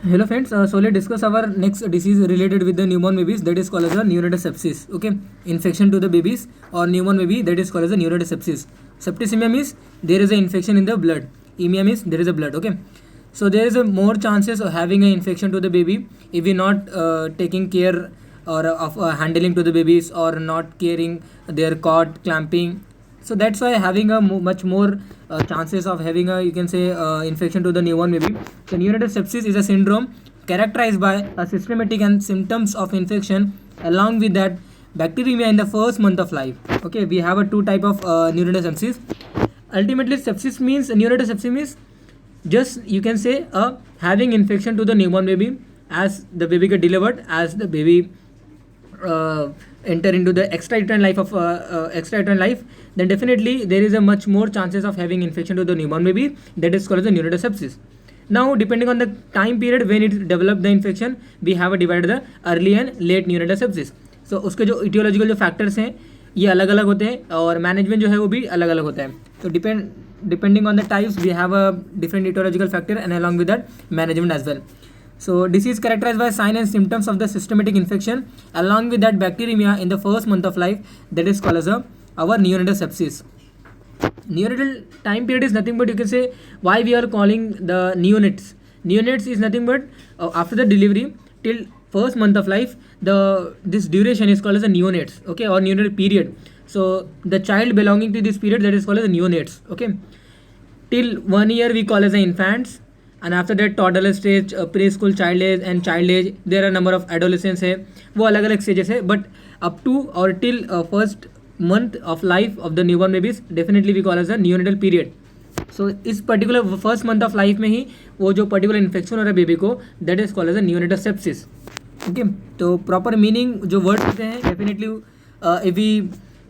Hello friends, so let's discuss our next disease related with the newborn babies, that is called as a neonatal sepsis. Okay, infection to the babies or newborn baby, that is called as a neonatal sepsis. Septicemia means there is an infection in the blood. Emia means there is a blood. Okay, so there is a more chances of having an infection to the baby if we not taking care or of handling to the babies or not caring their cord clamping. So that's why having a much more chances of having a, you can say, infection to the newborn baby. So neonatal sepsis is a syndrome characterized by a systematic and symptoms of infection along with that bacteremia in the first month of life. Okay, we have a two type of neonatal sepsis. Ultimately sepsis means, neonatal sepsis means just, you can say, having infection to the newborn baby as the baby get delivered, as the baby enter into the extrauterine life of extrauterine life, then definitely there is a much more chances of having infection to the newborn baby, that is called as the neonatal sepsis. Now depending on the time period when it developed the infection, we have divided the early and late neonatal sepsis. So उसके जो etiological जो factors हैं ये अलग अलग होते हैं और मैनेजमेंट जो है वो भी अलग अलग होता है. तो depending on the types we have a different etiological factor and along with that management as well. So disease characterized by signs and symptoms of the systematic infection along with that bacteremia in the first month of life, that is called as our neonatal sepsis. Neonatal time period is nothing but, you can say, why we are calling the neonates. Neonates is nothing but after the delivery till first month of life, this duration is called as a neonates. Okay, or neonatal period. So the child belonging to this period, that is called as the neonates. Okay, till 1 year we call as the infants, and after that toddler stage, preschool, child age and child age, there are number of adolescents है, वो अलग अलग stages है, but up to or till first month of life of the newborn babies definitely we call as a neonatal period. So इस particular first month of life में ही वो जो particular infection हो रहा है बेबी को, that is called as a neonatal sepsis. Okay, तो proper meaning जो words होते हैं definitely if we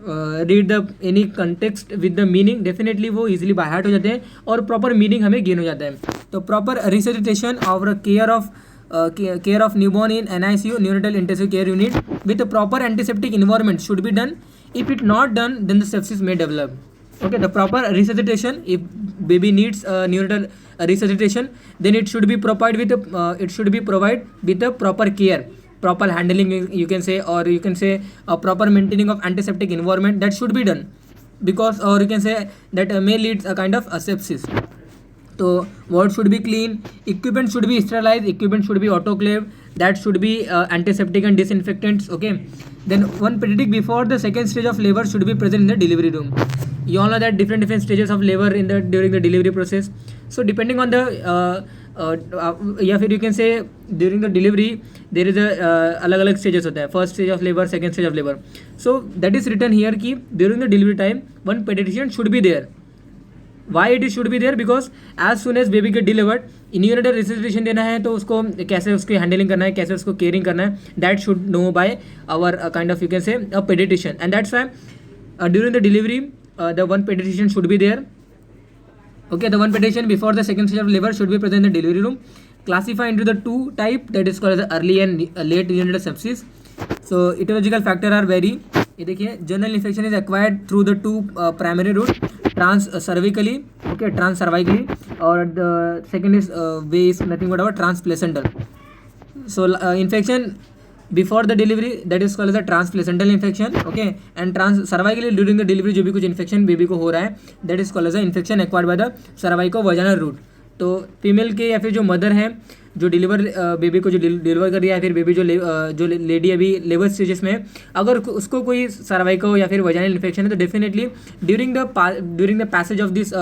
read the any context with the meaning, definitely वो इजीली बाय हार्ट हो जाते हैं और प्रॉपर मीनिंग हमें गेन हो जाता है. तो प्रॉपर रिसर्चिटेशन और care of newborn in NICU, neonatal intensive care unit, with proper antiseptic environment should be done. If it not done then the sepsis may develop. Okay, the proper resuscitation, if baby needs neonatal resuscitation, then it should be provided with a proper care, proper handling, you can say, or you can say a proper maintaining of antiseptic environment, that should be done, because, or you can say that may lead a kind of sepsis. So ward should be clean, equipment should be sterilized, equipment should be autoclave, that should be antiseptic and disinfectants. Okay, then one pediatric before the second stage of labor should be present in the delivery room. You all know that different stages of labor during the delivery process. So depending on the या फिर you can say during the delivery there is a अलग अलग stages होता है, first stage of labor, second stage of labor. So that is written here कि during the delivery time one pediatrician should be there. Why it should be there? Because as soon as baby get delivered, neonatal resuscitation देना है तो उसको कैसे उसकी handling करना है, कैसे उसको केयरिंग करना है, that should know by our kind of, you can say, a pediatrician. And that's why during the delivery the one pediatrician should be there. Okay, the one pediatrician before the second stage of labor should be present in the delivery room. Classify into the two type, that is called as early and late neonatal sepsis. So etiological factor are very, ये देखिए, general infection is acquired through the two primary route, trans cervically, okay, trans cervically, or the second is way is nothing but our transplacental. So infection before the delivery, that is called as a transplacental infection. Okay, and trans cervically during the delivery जो भी कुछ infection baby को हो रहा है, that is called as a infection acquired by the cervico-vaginal route. तो female के या फिर जो मदर है जो डिलीवर बेबी को जो डिलीवर कर रही है, या फिर बेबी जो लेडी अभी लेबर स्टेजेस में है, अगर उसको कोई सर्वाइको या फिर वजाइनल इन्फेक्शन है तो definitely during the passage of this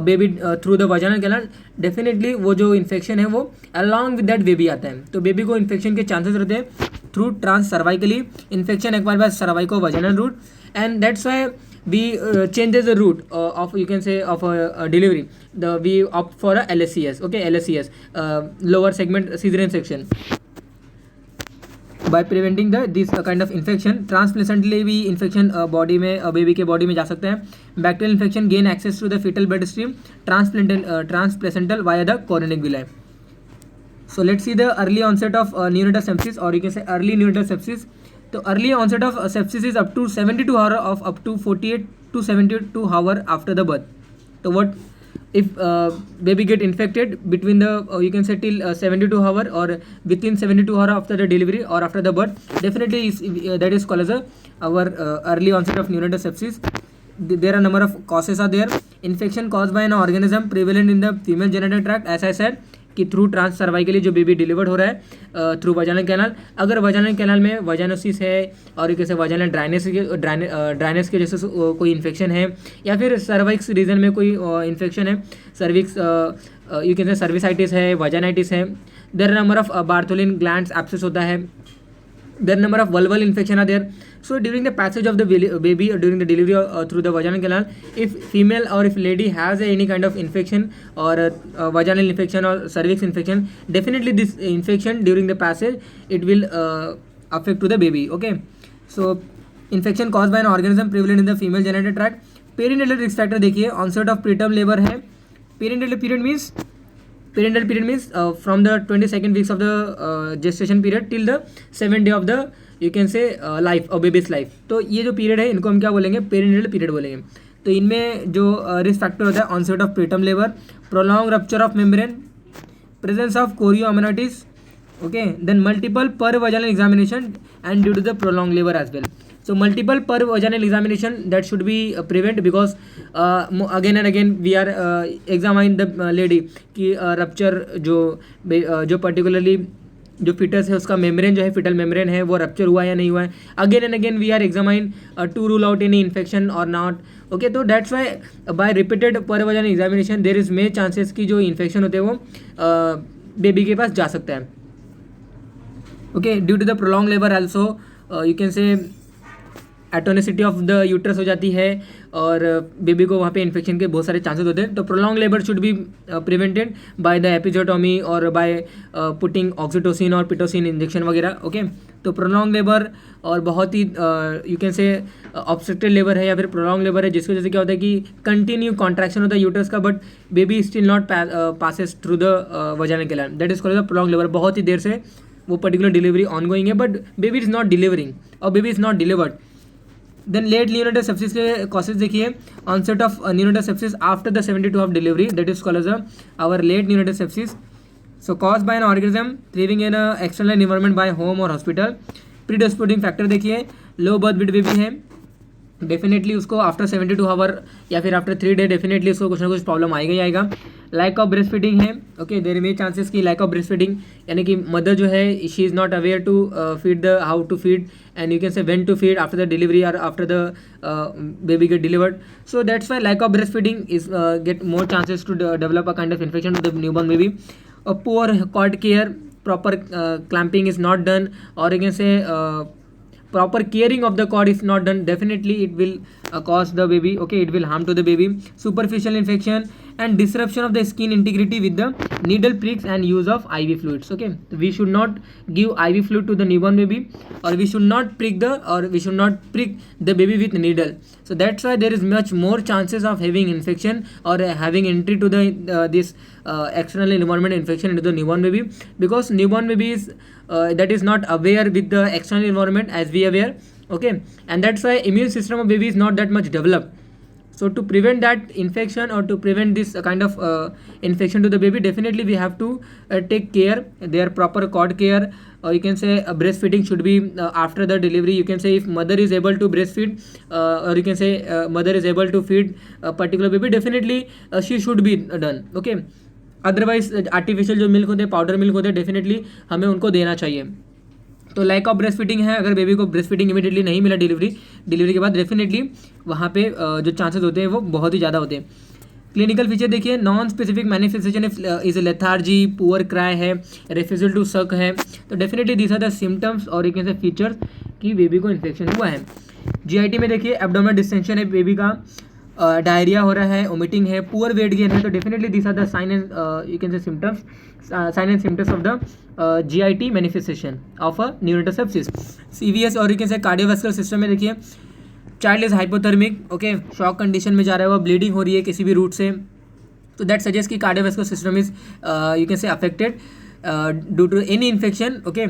baby through the vaginal canal, definitely वो जो इन्फेक्शन है वो अलॉन्ग विद दैट बेबी आता है. तो बेबी को इन्फेक्शन के चांसेस रहते हैं through transcervically infection acquired by cervicovaginal route, and that's why we changes the route of, you can say, of a delivery. We opt for a LSCS. Okay, LSCS, lower segment cesarean section, by preventing this kind of infection. Transplacentally भी infection body में baby के body में जा सकते हैं. Bacterial infection gain access to the fetal bloodstream transplacental via the chorionic villi. So let's see the early onset of neonatal sepsis, or you can say early neonatal sepsis. तो early onset of sepsis is up to 72 hour of up to 48 to 72 hour after the birth. तो what if baby get infected between the you can say till 72 hour or within 72 hour after the delivery or after the birth, definitely that is called as our early onset of neonatal sepsis. There are number of causes are there. Infection caused by an organism prevalent in the female genital tract, as I said कि through trans सर्वाइकली जो baby delivered हो रहा है through vaginal canal. अगर vaginal canal में vaginosis है और कैसे वजाइनल ड्राइनेस के जैसे कोई इन्फेक्शन है, या फिर सर्विक्स रीजन में कोई इन्फेक्शन है, cervix you can say cervicitis है, वजाइनाइटिस है, there number of Bartholin glands abscess होता है, there number of vulval infection are there. So during the passage of the baby or during the delivery through the vaginal canal, if female or if lady has any kind of infection or vaginal infection or cervix infection, definitely this infection during the passage it will affect to the baby. Okay, so infection caused by an organism prevalent in the female genital tract. Perinatal risk factor देखिए, onset of preterm labor है. Perinatal period means from the 22nd weeks of the gestation period till the 7th day of the you can से life और babies life. तो ये जो period है इनको हम क्या बोलेंगे, पेरिनेटल पीरियड बोलेंगे. तो इनमें जो रिस्क फैक्टर होता है onset of preterm labour, prolong rupture of membrane, presence of chorioamnionitis, okay, then multiple per vaginal examination and due to the prolong labour as well. So multiple per vaginal examination that should be prevent because again and again we are examine the lady कि rupture जो particularly जो foetus है उसका membrane जो है foetal membrane है वो rupture हुआ या नहीं हुआ है. Again and again we are examine to rule out any infection और नॉट. ओके, तो that's why by repeated per vaginal examination there is may chances कि जो इन्फेक्शन होते हैं वो बेबी के पास जा सकता है. Okay, due to the prolong labour also you can say atonicity of the uterus हो जाती है और बेबी को वहाँ पे इन्फेक्शन के बहुत सारे चांसेस होते हैं. तो prolong labour should be prevented by the episiotomy और बाय पुटिंग ऑक्सीटोसिन और पिटोसिन इंजेक्शन वगैरह. ओके, तो प्रोलॉन्ग लेबर और बहुत ही you can say obstructed labour है या फिर प्रोलॉन्ग लेबर है जिसकी वजह से क्या होता है कि कंटिन्यू कॉन्ट्रैक्शन होता है यूट्रस का but baby still not passes through the vaginal canal. That is called the prolong labour. बहुत ही देर से वो पर्टिकुलर डिलीवरी ऑन गोइंग है but baby is not delivering और baby is not delivered. Then late neonatal sepsis के causes देखिए, onset of neonatal sepsis after the 72 of delivery, that is called as hour late neonatal sepsis. So cause by an organism thriving in external environment bye home और hospital. प्रीडिस्पोजिंग factor देखिए, low birth weight baby है, definitely उसको after 72 our या फिर after 3 day definitely उसको कुछ ना कुछ प्रॉब्लम आएगा ही आएगा. लैक ऑफ ब्रेस्ट फीडिंग है. ओके, देयर मे चांसेस की लैक ऑफ ब्रेस्ट फीडिंग यानी कि मदर जो है she is not aware to feed the how to feed and you can say when to feed after the delivery और after the baby get delivered. So that's why lack of breast feeding is get more chances to develop a kind of infection to the newborn baby. Poor cord care, proper clamping is not done or you can say proper caring of the cord is not done, definitely it will cause the baby, okay, it will harm to the baby. Superficial infection and disruption of the skin integrity with the needle pricks and use of IV fluids. Okay, we should not give IV fluid to the newborn baby or we should not prick the baby with needle. So that's why there is much more chances of having infection or having entry to the this external environment infection into the newborn baby, because newborn baby is that is not aware with the external environment as we are aware. Okay, and that's why immune system of baby is not that much developed. So to prevent that infection or to prevent this kind of infection to the baby, definitely we have to take care, their proper cord care, or you can say breastfeeding should be after the delivery. You can say if mother is able to breastfeed or you can say mother is able to feed a particular baby, definitely she should be done. Okay, otherwise artificial जो milk होते हैं, powder milk होते हैं, definitely हमें उनको देना चाहिए. तो लैक ऑफ ब्रेस्ट फीडिंग है, अगर बेबी को ब्रेस्ट फीडिंग इमीडिएटली नहीं मिला डिलीवरी के बाद, डेफिनेटली वहाँ पे जो चांसेस होते हैं वो बहुत ही ज़्यादा होते हैं. क्लिनिकल फीचर देखिए, non specific manifestation is lethargy, poor cry है, रेफ्यूजल टू सक है. तो definitely these are the symptoms और एक ऐसे फीचर्स कि बेबी को इन्फेक्शन हुआ है. GIT में देखिए, एब्डोमिनल डिस्टेंशन है बेबी का, डायरिया हो रहा है, वोमिटिंग है, पुअर वेट गेन है. तो definitely this are the sign and you can say symptoms, sign and symptoms of the GIT manifestation of a neuronal sepsis. CVS और you can say cardiovascular system में देखिए, child is hypothermic, okay, shock condition में जा रहा है, वो bleeding हो रही है किसी भी रूट से. तो दैट सजेस्ट कि cardiovascular system is you can say affected due to any infection. Okay,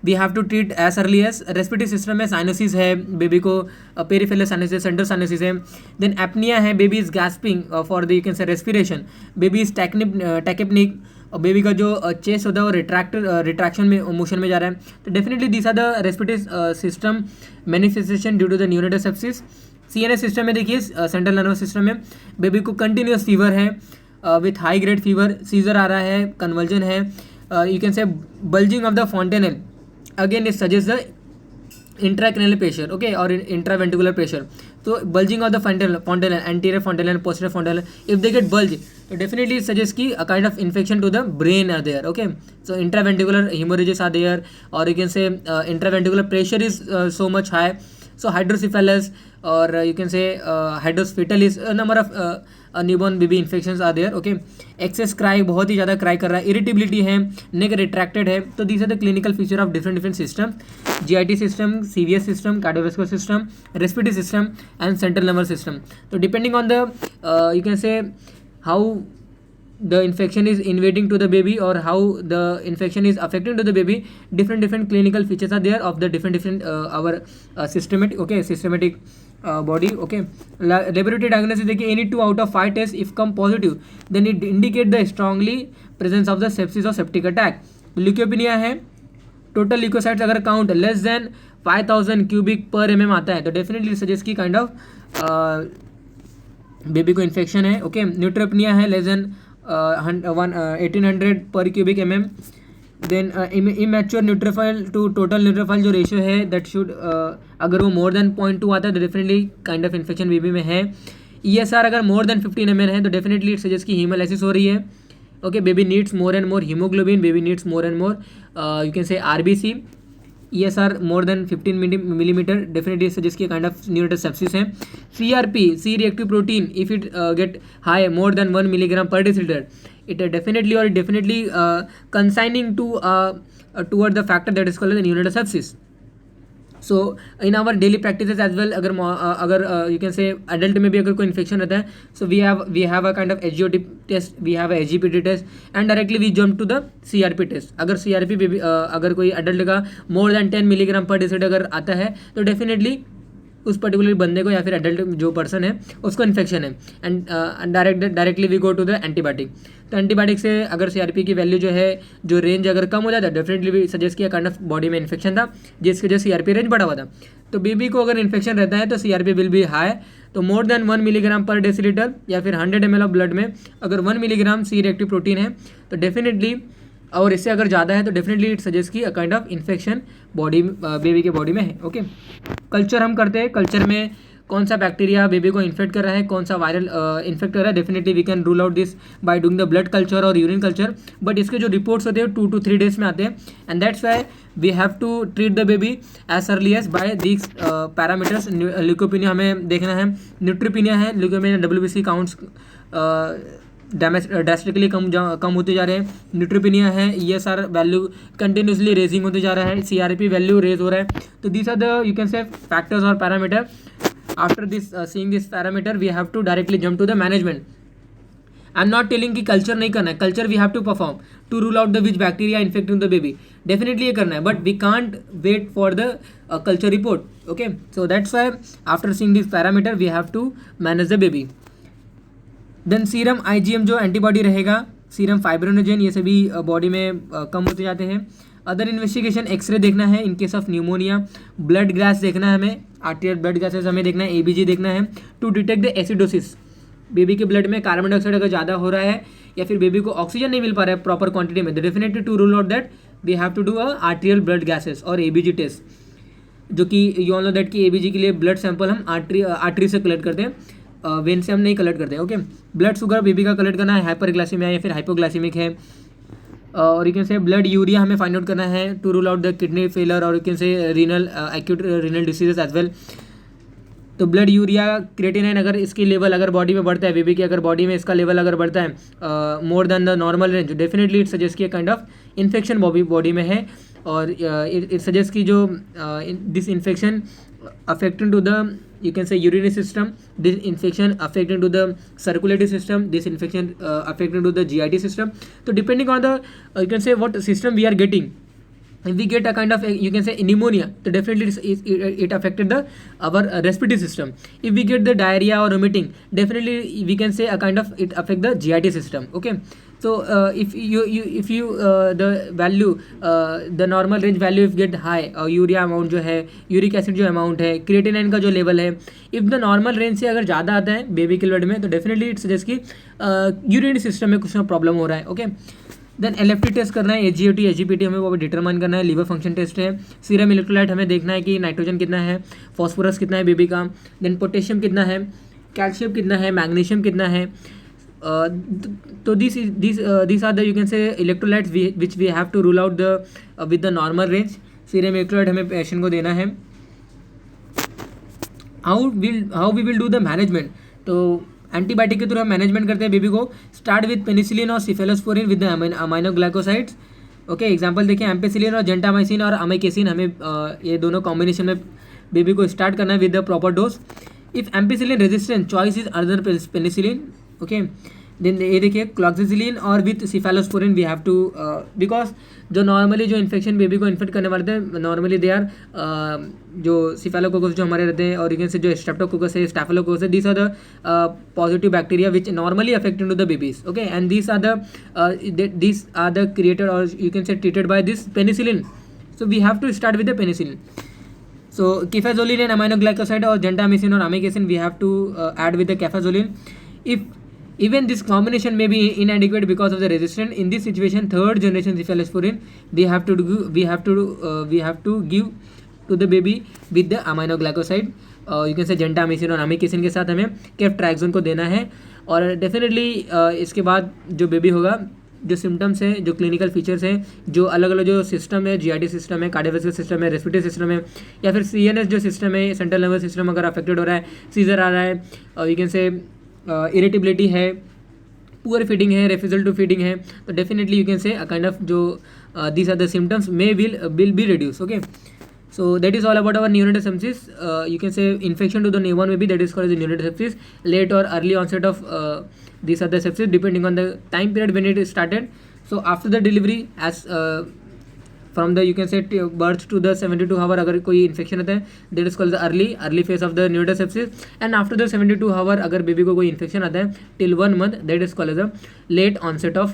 we have to treat as early as. Respiratory system में साइनोसिस है बेबी को, पेरिफेरल साइनोसिस, सेंट्रल साइनोसिस है। देन एपनिया है, baby is gasping for the you can say respiration, baby is tachypnoeic, और baby का जो chest होता है वो रिट्रैक्शन में मोशन में जा रहा है। तो definitely this are the respiratory system manifestation due to the neonatal sepsis. CNS system में देखिए, सेंट्रल नर्वस सिस्टम में बेबी को कंटिन्यूस फीवर है with high grade fever, seizure आ रहा है, कन्वर्जन है, you can say bulging of the fontanelle, again it suggest the intracranial pressure, okay, और इंट्रावेंट्रिकुलर प्रेशर। तो bulging of the fontanelle, anterior fontanelle, posterior fontanelle, if they get bulge, तो definitely it suggest की a kind of infection to the brain are there, okay. So intraventricular haemorrhages are there, और you can say intraventricular pressure is so much high, so hydrocephalus or you can say hydrocephalus, a number of newborn baby infections are there, okay। excess cry, बहुत ही ज़्यादा cry कर रहा है, irritability है, neck retracted है। तो these are the clinical feature of different system, GIT system, CVS system, cardiovascular system, respiratory system and central nervous system। तो depending on the you can say how the infection is invading to the baby or how the infection is affecting to the baby, different clinical features are there of the different our systematic body, okay। Laboratory diagnosis देखिए, any 2 out of 5 tests if come positive then it indicate the strongly presence of the sepsis or septic attack। Leukopenia है, total leukocytes अगर count less than 5000 cubic per mm आता है तो definitely suggest की kind of baby को infection है, okay. Neutropenia है less than 1800 per cubic mm। Then immature neutrophil to total neutrophil जो रेशियो है दैट शुड अगर वो मोर देन 0.2 आता है तो definitely kind of infection baby में है। ESR अगर मोर देन 15 ml है तो डेफिनेटली इट सजेस्ट की हीमोलाइसिस हो रही है, okay. Baby needs more and more haemoglobin, baby needs more and more you can से RBC। ESR more than 15 millimetre definitely suggest की काइंड ऑफ न्यूनेटल सेप्सिस है। CRP, C reactive protein, if it get high more than 1 milligram पर decilitre, it definitely consigning to toward the factor that is called the neonatal sepsis। so in our daily practices as well, अगर you can say adult में भी अगर कोई infection रहता है, so we have a kind of HGOT test, we have a HGPT test and directly we jump to the CRP test। अगर CRP भी अगर कोई adult का more than 10 मिलीग्राम पर डेसीलीटर अगर आता है तो डेफिनेटली उस पर्टिकुलर बंदे को या फिर एडल्ट जो पर्सन है उसको इन्फेक्शन है, and directly we go to the antibiotic. तो एंटीबायोटिक से अगर CRP की वैल्यू जो है जो रेंज अगर कम हो जाता है डेफिनेटली भी सजेस्ट किया काइंड ऑफ बॉडी में इन्फेक्शन था जिसकी वजह से CRP रेंज बढ़ा हुआ था। तो बेबी को अगर इन्फेक्शन रहता है तो CRP विल बी हाई, तो मोर देन 1 मिलीग्राम पर डेसीलीटर या फिर 100 ml ऑफ ब्लड में अगर 1 मिलीग्राम C रिएक्टिव प्रोटीन है तो डेफिनेटली, और इससे अगर ज़्यादा है तो डेफिनेटली इट सजेस्ट की a kind of infection body baby के बॉडी में है, ओके। कल्चर हम करते हैं, कल्चर में कौन सा बैक्टीरिया बेबी को इन्फेक्ट कर रहा है, कौन सा वायरल इन्फेक्ट कर रहा है, definitely we can rule out this by doing the blood culture और यूरिन कल्चर। बट इसके जो रिपोर्ट्स होते हैं 2 to 3 days में आते हैं, and that's why we have to treat the baby as early as by these parameters. Leukopenia हमें देखना है, न्यूट्रोपेनिया है, ल्यूकोपेनिया WBC काउंट्स ड्रास्टिकली कम होते जा रहे हैं। न्यूट्रोपेनिया है, ESR वैल्यू कंटिन्यूसली रेजिंग होते जा रहा है, CRP वैल्यू रेज हो रहा है। तो these are the you can say factors और parameter. After this seeing this parameter we have to directly jump to the management. I am not telling कि कल्चर नहीं करना है, culture we have to perform to rule out the which bacteria infecting the baby, definitely ये करना है, but we can't wait for the culture report, okay. So that's why after seeing this parameter we have to manage the baby. Then serum IgM जो antibody रहेगा, serum fibrinogen, ये सभी body में कम होते जाते हैं। अदर इन्वेस्टिगेशन एक्सरे देखना है in case of pneumonia, blood gas देखना है हमें, आर्टियल ब्लड गैसेस हमें देखना है, ABG देखना है to detect the acidosis. Baby के ब्लड में कार्बन डाइऑक्साइड अगर ज़्यादा हो रहा है या फिर बेबी को ऑक्सीजन नहीं मिल पा रहा है प्रॉपर क्वांटिटी में, definitely to rule out that we have to do a arterial blood gases और ABG टेस्ट, जो कि यू ऑल नो दैट कि ABG के लिए ब्लड सैंपल हम आर्टरी से कलेक्ट करते हैं, वेन से हम नहीं कलेक्ट करते हैं, ओके। ब्लड शुगर बेबी का कलेक्ट करना है, हाइपरग्लाइसीमिया या फिर हाइपोग्लाइसीमिक है, और you can say blood urea हमें फाइंड आउट करना है to rule out the kidney failure और you can say renal acute renal diseases as well. तो ब्लड यूरिया क्रिएटिनिन अगर इसकी लेवल अगर बॉडी में बढ़ता है, बेबी की अगर बॉडी में इसका लेवल अगर बढ़ता है more than the normal range, definitely it suggest की काइंड ऑफ इन्फेक्शन बॉडी में है, और इट सजेस्ट की जो this infection affecting to the you can say urinary system, this infection affecting to the circulatory system, this infection affecting to the GIT system. So depending on the you can say what system we are getting, if we get a kind of you can say pneumonia, so definitely it affected the our respiratory system. If we get the diarrhea or vomiting, definitely we can say a kind of it affect the GIT system. Okay, so if you the value the normal range value if get high, urea amount जो है, uric acid जो amount है, creatinine का जो level है, if the normal range से अगर ज़्यादा आता है बेबी के ब्लड में, तो डेफिनेटली इट सजेस्ट कि यूरिनरी सिस्टम में कुछ ना प्रॉब्लम हो रहा है. ओके, देन LFT टेस्ट करना है, AGOT SGPT हमें वो डिटरमाइन करना है, लीवर फंक्शन टेस्ट है, सीरम इलेक्ट्रोलाइट हमें देखना है कि नाइट्रोजन कितना है, फॉस्फोरस कितना है बेबी का, देन पोटेशियम कितना है, कैल्शियम कितना है, मैग्नीशियम कितना है. तो these are the you can say electrolytes which we have to rule out the with the normal range. Serum electrolyte हमें पेशेंट को देना है. how we will do the management. तो एंटीबायोटिक के थ्रू हम मैनेजमेंट करते हैं बेबी को. स्टार्ट विद पेनिसिलिन और cephalosporin with the aminoglycosides. Okay, example देखिए, एम्पेसिलिन और जेंटामाइसिन और अमाइकेसिन, हमें ये दोनों कॉम्बिनेशन में बेबी को स्टार्ट करना है with the proper dose. If ampicillin resistant, choice is other penicillin. Okay, then ये देखिए क्लॉक्सिसिलिन और with cephalosporin we have to, because जो नॉर्मली जो इन्फेक्शन बेबी को इन्फेक्ट करने वाले थे, नॉर्मली दे आर जो सिफेलोकोकस जो हमारे रहते हैं, और यू से जो स्ट्रेप्टोकोकस है, स्टैफिलोकोकस है, these are the positive bacteria which normally affected to the babies. Okay, and these are the created और you can say treated by this penicillin. So we have to start with the penicillin. So cefazolin and aminoglycoside or gentamicin or amikacin we have to add with the cefazolin. If even this combination may be inadequate because of the resistance, in this situation third generation cephalosporin we have to give to the baby with the aminoglycoside. You can say gentamicin और amikacin के साथ हमें केफ्ट्रैक्सोन को देना है. और definitely इसके बाद जो बेबी होगा, जो सिम्टम्स हैं, जो क्लिनिकल फीचर्स हैं, जो अलग अलग जो सिस्टम है, GIT सिस्टम है, कार्डियोवैस्कुलर सिस्टम है, रेस्पिरेटरी सिस्टम है, या फिर CNS जो सिस्टम है, सेंट्रल नर्वस सिस्टम अगर अफेक्टेड हो रहा है, सीजर आ रहा है, यू कैन से इरिटेबिलिटी है, पुअर फीडिंग है, रेफ्यूजल टू फीडिंग है, तो definitely you can say a kind of जो these are the symptoms may will be reduce. Okay, so that is all about our neonatal sepsis. You can say infection to the newborn baby, that is called as neonatal sepsis. Late or early onset of these are the sepsis depending on the time period when it is started. So after the delivery, as from the you can say birth to the 72 hour अगर कोई infection आता है, that is called the early phase of the neonatal sepsis. And after the 72 hour अगर baby को कोई infection आता है till 1 month, that is called as the late onset of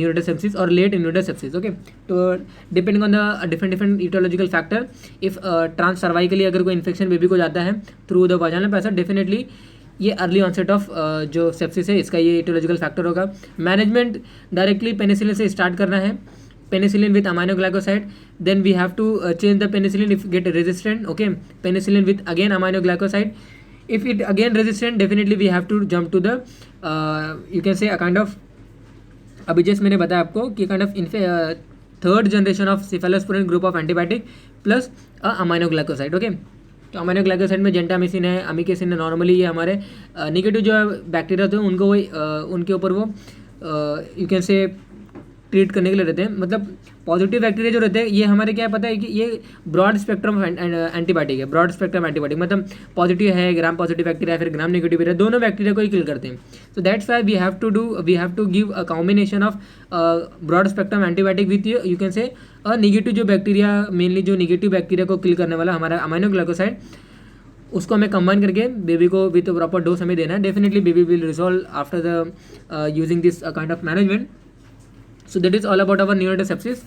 neonatal sepsis or late neonatal sepsis. Okay, तो depending on the different etiological factor, if trans-cervically अगर कोई infection baby को जाता है through the vaginal passage, definitely ये early onset of जो sepsis है, इसका ये इटियोलॉजिकल फैक्टर होगा. मैनेजमेंट डायरेक्टली पेनिसिलिन से स्टार्ट करना है, penicillin with aminoglycoside. Then we have to change the penicillin if get resistant. Okay, penicillin with again aminoglycoside. If it again resistant, definitely we have to jump to the you can say a kind of, अभी just मैंने बताया आपको कि kind of third generation of cephalosporin group of antibiotic plus aminoglycoside. Okay, तो aminoglycoside में जेंटामिसिन है, अमिकेसिन है. Normally ये हमारे नेगेटिव जो बैक्टीरिया होते हैं उनको वही उनके ऊपर वो यू कैन से ट्रीट करने के लिए रहते हैं. मतलब पॉजिटिव बैक्टीरिया जो रहते हैं ये हमारे क्या पता है कि ये ब्रॉड स्पेक्ट्रम एंटीबायोटिक है. ब्रॉड स्पेक्ट्रम एंटीबायोटिक मतलब पॉजिटिव है, ग्राम पॉजिटिव बैक्टीरिया फिर ग्राम नेगेटिव है, दोनों बैक्टीरिया को ही किल करते हैं. So that's why we have to give a combination of broad spectrum antibiotic with you can say negative जो बैक्टीरिया, मेनली जो नेगेटिव बैक्टीरिया को किल करने वाला हमारा अमाइनोग्लाइकोसाइड, उसको हमें कंबाइन करके बेबी को विथ प्रॉपर डोज हमें देना है. Definitely baby will resolve after the using this kind of management. So that is all about our neonatal sepsis.